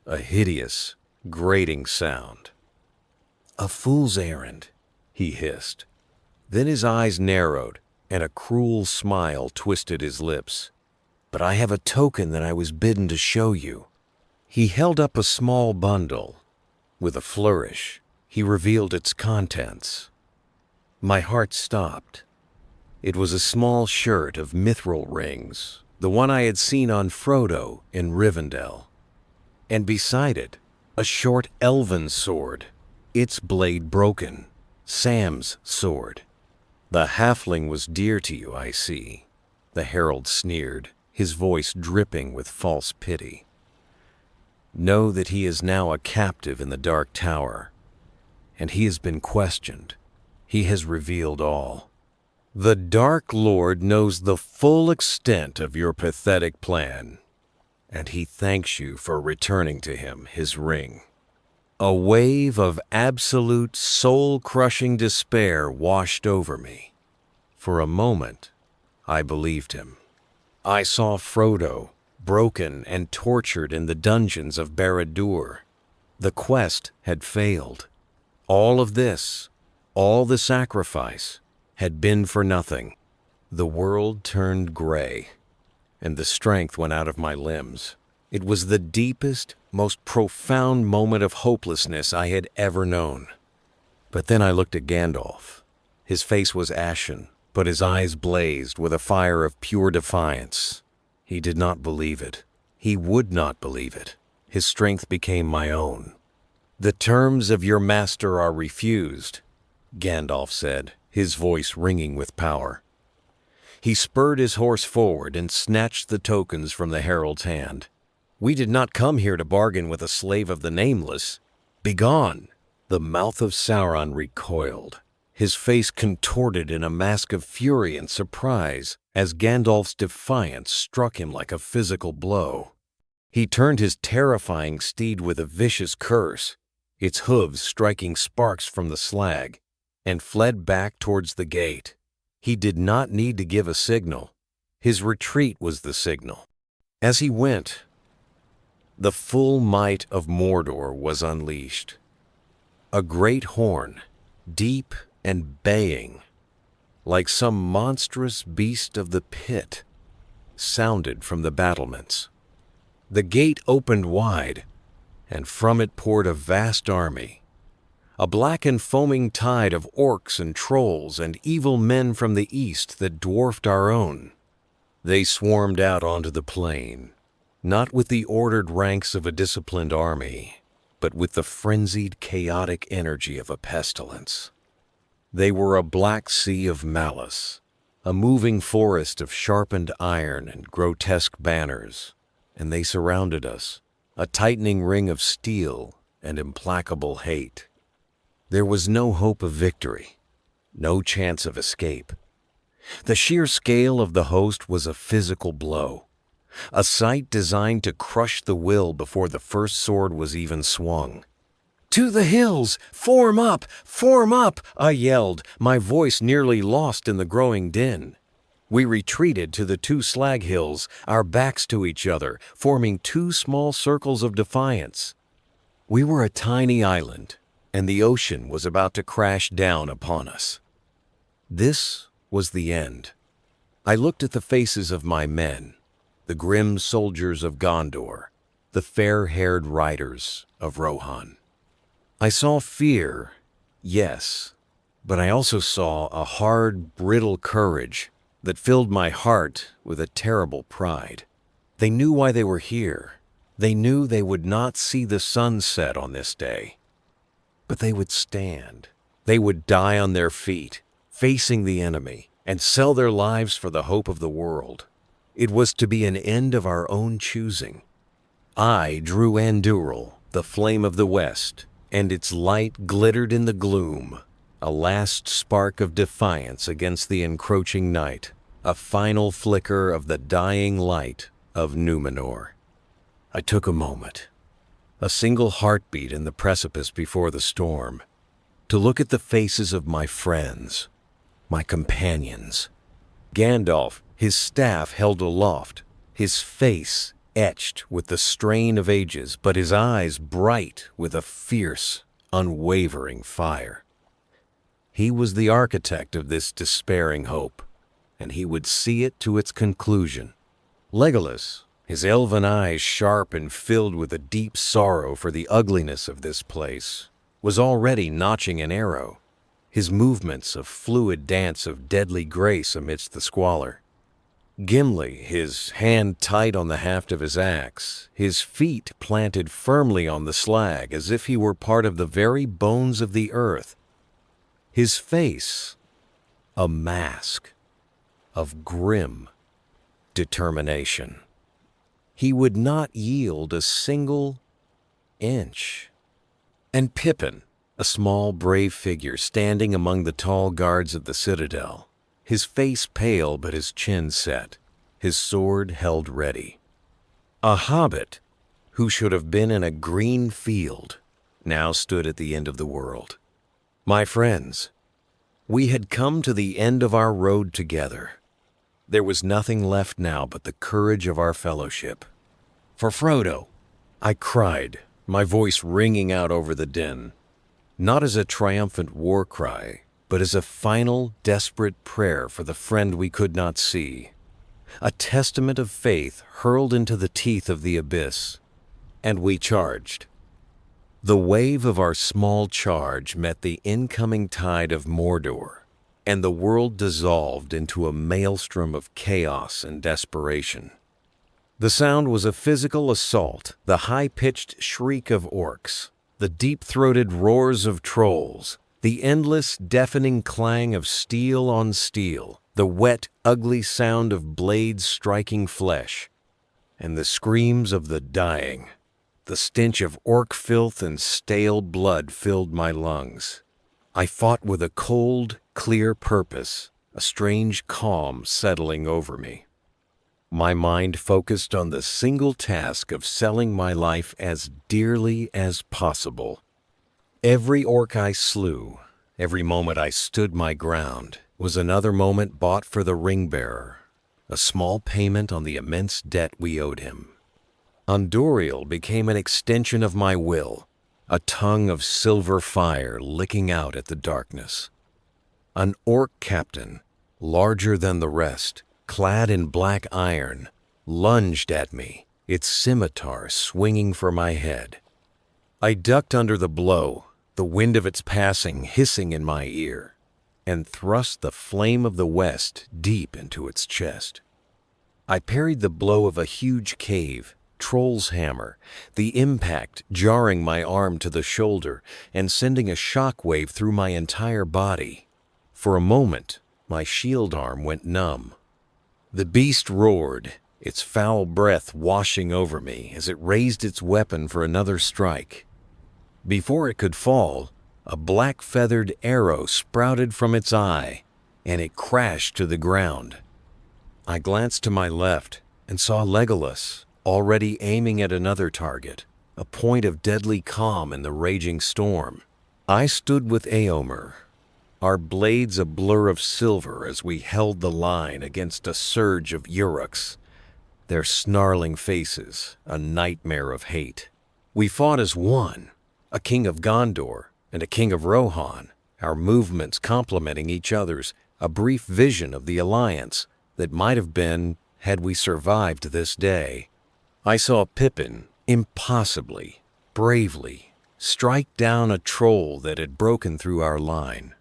a hideous, grating sound. "A fool's errand," he hissed. Then his eyes narrowed, and a cruel smile twisted his lips. "But I have a token that I was bidden to show you." He held up a small bundle. With a flourish, he revealed its contents. My heart stopped. It was a small shirt of mithril rings, the one I had seen on Frodo in Rivendell. And beside it, a short elven sword, its blade broken, Sam's sword. "The halfling was dear to you, I see," the herald sneered, his voice dripping with false pity. "Know that he is now a captive in the Dark Tower, and he has been questioned. He has revealed all. The Dark Lord knows the full extent of your pathetic plan, and he thanks you for returning to him his ring." A wave of absolute, soul-crushing despair washed over me. For a moment, I believed him. I saw Frodo, broken and tortured in the dungeons of Barad-dûr. The quest had failed. All of this, all the sacrifice, had been for nothing. The world turned gray, and the strength went out of my limbs. It was the deepest, most profound moment of hopelessness I had ever known. But then I looked at Gandalf. His face was ashen, but his eyes blazed with a fire of pure defiance. He did not believe it. He would not believe it. His strength became my own. "The terms of your master are refused," Gandalf said, his voice ringing with power. He spurred his horse forward and snatched the tokens from the herald's hand. "We did not come here to bargain with a slave of the Nameless. Begone!" The mouth of Sauron recoiled. His face contorted in a mask of fury and surprise as Gandalf's defiance struck him like a physical blow. He turned his terrifying steed with a vicious curse, its hooves striking sparks from the slag, and fled back towards the gate. He did not need to give a signal. His retreat was the signal. As he went, The full might of Mordor was unleashed. A great horn, deep and baying, like some monstrous beast of the pit, sounded from the battlements. The gate opened wide, and from it poured a vast army, a black and foaming tide of orcs and trolls and evil men from the east that dwarfed our own. They swarmed out onto the plain, not with the ordered ranks of a disciplined army, but with the frenzied, chaotic energy of a pestilence. They were a black sea of malice, a moving forest of sharpened iron and grotesque banners, and they surrounded us, a tightening ring of steel and implacable hate. There was no hope of victory, no chance of escape. The sheer scale of the host was a physical blow, a sight designed to crush the will before the first sword was even swung. "To the hills! Form up! Form up!" I yelled, my voice nearly lost in the growing din. We retreated to the two slag hills, our backs to each other, forming two small circles of defiance. We were a tiny island, and the ocean was about to crash down upon us. This was the end. I looked at the faces of my men, the grim soldiers of Gondor, the fair-haired riders of Rohan. I saw fear, yes, but I also saw a hard, brittle courage that filled my heart with a terrible pride. They knew why they were here. They knew they would not see the sun set on this day. But they would stand. They would die on their feet, facing the enemy, and sell their lives for the hope of the world. It was to be an end of our own choosing. I drew Andúril, the flame of the west, and its light glittered in the gloom, a last spark of defiance against the encroaching night, a final flicker of the dying light of Númenor. I took a moment, a single heartbeat in the precipice before the storm, to look at the faces of my friends, my companions. Gandalf, his staff held aloft, his face etched with the strain of ages, but his eyes bright with a fierce, unwavering fire. He was the architect of this despairing hope, and he would see it to its conclusion. Legolas, his elven eyes sharp and filled with a deep sorrow for the ugliness of this place, was already notching an arrow, his movements a fluid dance of deadly grace amidst the squalor. Gimli, his hand tight on the haft of his axe, his feet planted firmly on the slag as if he were part of the very bones of the earth. His face, a mask of grim determination. He would not yield a single inch. And Pippin, a small, brave figure standing among the tall guards of the citadel, his face pale but his chin set, his sword held ready. A hobbit, who should have been in a green field, now stood at the end of the world. My friends, we had come to the end of our road together. There was nothing left now but the courage of our fellowship. For Frodo, I cried, my voice ringing out over the din, not as a triumphant war cry, but as a final, desperate prayer for the friend we could not see, a testament of faith hurled into the teeth of the abyss. And we charged. The wave of our small charge met the incoming tide of Mordor, and the world dissolved into a maelstrom of chaos and desperation. The sound was a physical assault, the high-pitched shriek of orcs, the deep-throated roars of trolls, the endless, deafening clang of steel on steel, the wet, ugly sound of blades striking flesh, and the screams of the dying. The stench of orc filth and stale blood filled my lungs. I fought with a cold, clear purpose, a strange calm settling over me. My mind focused on the single task of selling my life as dearly as possible. Every orc I slew, every moment I stood my ground, was another moment bought for the ring-bearer, a small payment on the immense debt we owed him. Andúril became an extension of my will, a tongue of silver fire licking out at the darkness. An orc captain, larger than the rest, clad in black iron, lunged at me, its scimitar swinging for my head. I ducked under the blow, the wind of its passing hissing in my ear, and thrust the flame of the west deep into its chest. I parried the blow of a huge cave, troll's hammer, the impact jarring my arm to the shoulder and sending a shock wave through my entire body. For a moment, my shield arm went numb. The beast roared, its foul breath washing over me as it raised its weapon for another strike. Before it could fall, a black-feathered arrow sprouted from its eye, and it crashed to the ground. I glanced to my left and saw Legolas, already aiming at another target, a point of deadly calm in the raging storm. I stood with Éomer, our blades a blur of silver as we held the line against a surge of Uruks, their snarling faces a nightmare of hate. We fought as one, a king of Gondor and a king of Rohan, our movements complementing each other's, a brief vision of the alliance that might have been had we survived this day. I saw Pippin impossibly, bravely, strike down a troll that had broken through our line.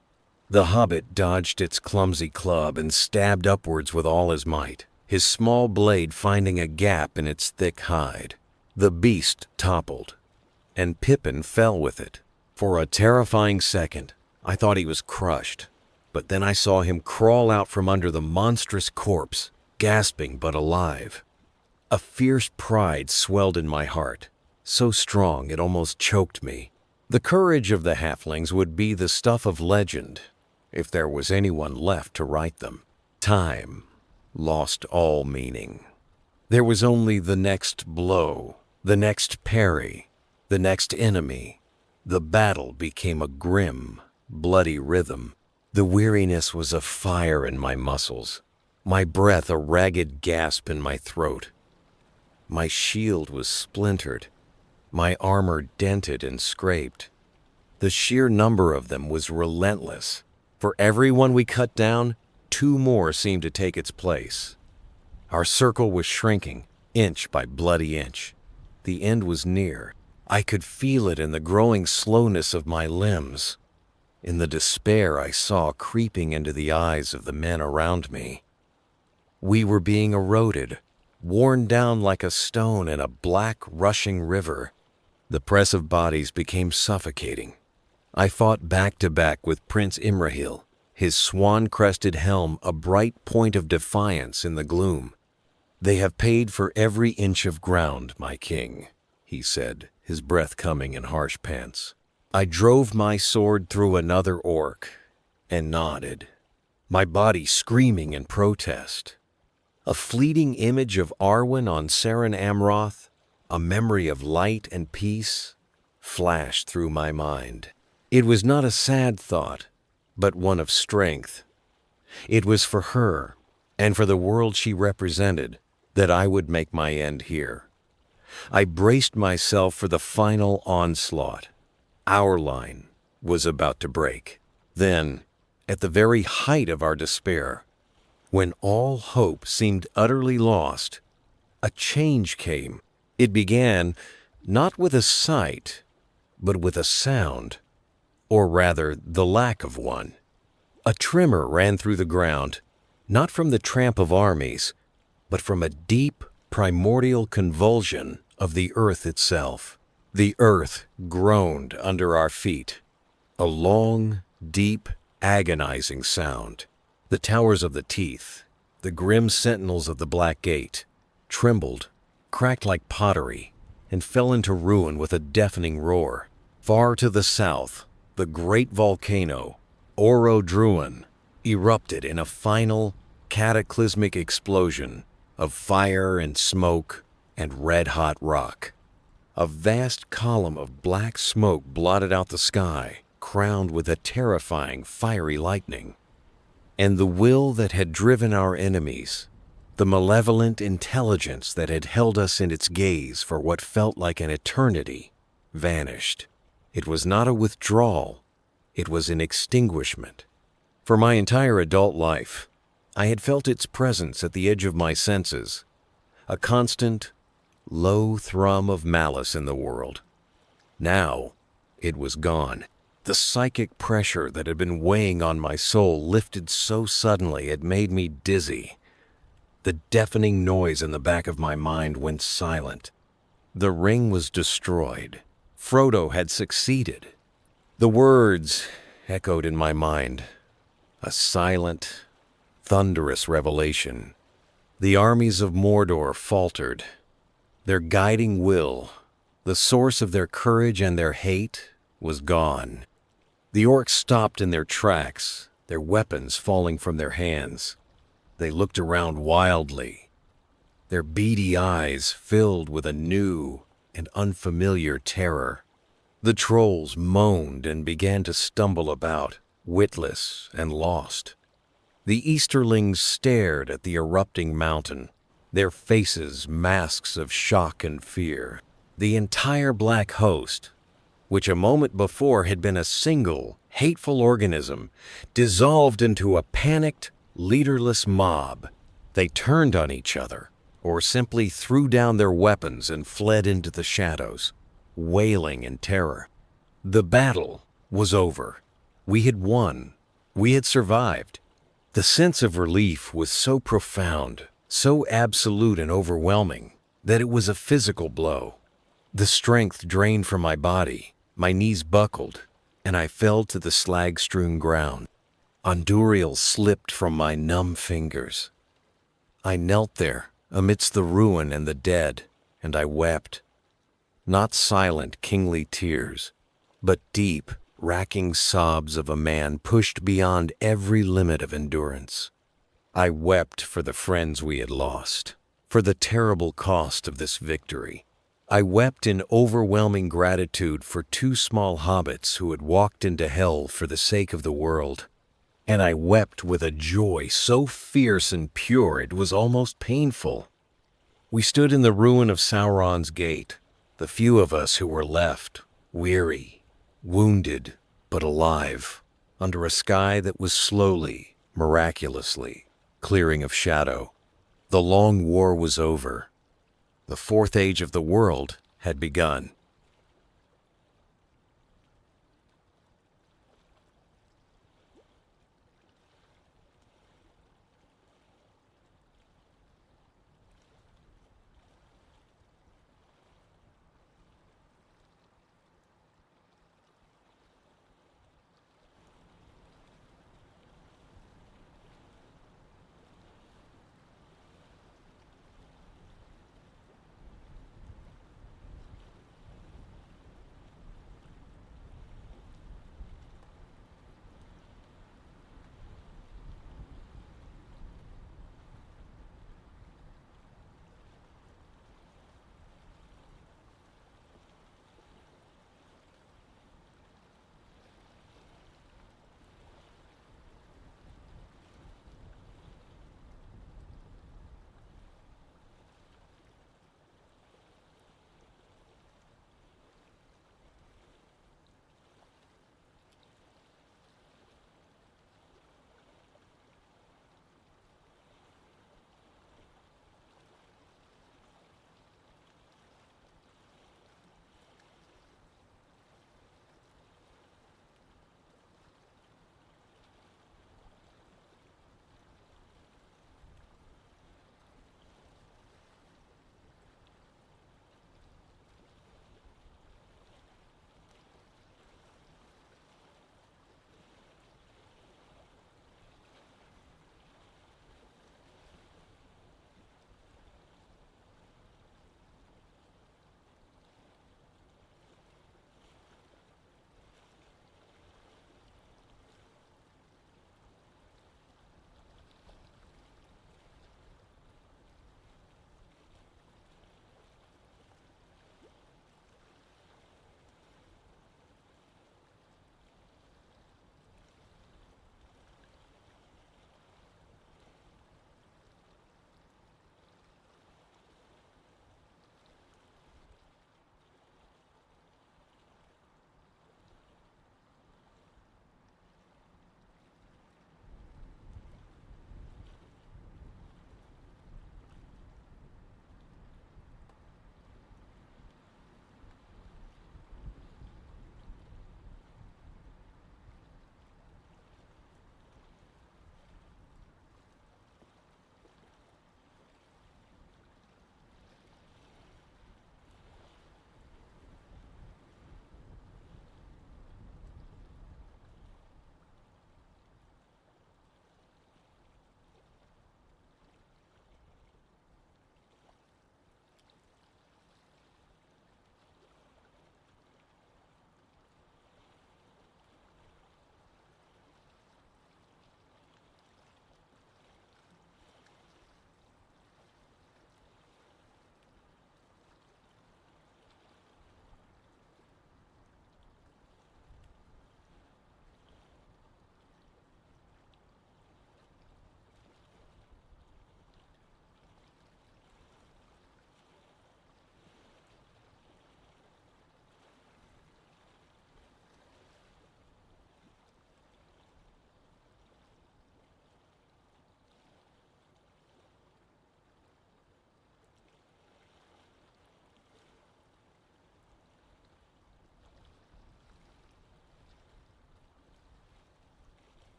The hobbit dodged its clumsy club and stabbed upwards with all his might, his small blade finding a gap in its thick hide. The beast toppled, and Pippin fell with it. For a terrifying second, I thought he was crushed, but then I saw him crawl out from under the monstrous corpse, gasping but alive. A fierce pride swelled in my heart, so strong it almost choked me. The courage of the halflings would be the stuff of legend, if there was anyone left to write them. Time lost all meaning. There was only the next blow, the next parry, the next enemy. The battle became a grim, bloody rhythm. The weariness was a fire in my muscles, my breath a ragged gasp in my throat. My shield was splintered, my armor dented and scraped. The sheer number of them was relentless. For every one we cut down, 2 more seemed to take its place. Our circle was shrinking, inch by bloody inch. The end was near. I could feel it in the growing slowness of my limbs, in the despair I saw creeping into the eyes of the men around me. We were being eroded, worn down like a stone in a black, rushing river. The press of bodies became suffocating. I fought back to back with Prince Imrahil, his swan-crested helm a bright point of defiance in the gloom. "They have paid for every inch of ground, my king," he said, his breath coming in harsh pants. I drove my sword through another orc and nodded, my body screaming in protest. A fleeting image of Arwen on Seren Amroth, a memory of light and peace, flashed through my mind. It was not a sad thought, but one of strength. It was for her, and for the world she represented, that I would make my end here. I braced myself for the final onslaught. Our line was about to break. Then, at the very height of our despair, when all hope seemed utterly lost, a change came. It began not with a sight, but with a sound, or rather the lack of one. A tremor ran through the ground, not from the tramp of armies, but from a deep, primordial convulsion of the earth itself. The earth groaned under our feet, a long, deep, agonizing sound. The towers of the Teeth, the grim sentinels of the Black Gate, trembled, cracked like pottery, and fell into ruin with a deafening roar. Far to the south, the great volcano, Orodruin, erupted in a final, cataclysmic explosion of fire and smoke and red-hot rock. A vast column of black smoke blotted out the sky, crowned with a terrifying fiery lightning. And the will that had driven our enemies, The malevolent intelligence that had held us in its gaze for what felt like an eternity vanished. It was not a withdrawal, it was an extinguishment. For my entire adult life, I had felt its presence at the edge of my senses, a constant, low thrum of malice in the world. Now, it was gone. The psychic pressure that had been weighing on my soul lifted so suddenly it made me dizzy. The deafening noise in the back of my mind went silent. The ring was destroyed. Frodo had succeeded. The words echoed in my mind, a silent, thunderous revelation. The armies of Mordor faltered. Their guiding will, the source of their courage and their hate, was gone. The orcs stopped in their tracks, their weapons falling from their hands. They looked around wildly, their beady eyes filled with a new and unfamiliar terror. The trolls moaned and began to stumble about, witless and lost. The Easterlings stared at the erupting mountain, their faces masks of shock and fear. The entire black host, which a moment before had been a single, hateful organism, dissolved into a panicked, leaderless mob. They turned on each other, or simply threw down their weapons and fled into the shadows, wailing in terror. The battle was over. We had won. We had survived. The sense of relief was so profound, so absolute and overwhelming, that it was a physical blow. The strength drained from my body, my knees buckled, and I fell to the slag-strewn ground. Andúril slipped from my numb fingers. I knelt there, amidst the ruin and the dead, and I wept. Not silent, kingly tears, but deep, racking sobs of a man pushed beyond every limit of endurance. I wept for the friends we had lost, for the terrible cost of this victory. I wept in overwhelming gratitude for 2 small hobbits who had walked into hell for the sake of the world. And I wept with a joy so fierce and pure it was almost painful. We stood in the ruin of Sauron's gate, the few of us who were left, weary, wounded, but alive, under a sky that was slowly, miraculously, clearing of shadow. The long war was over. The fourth age of the world had begun.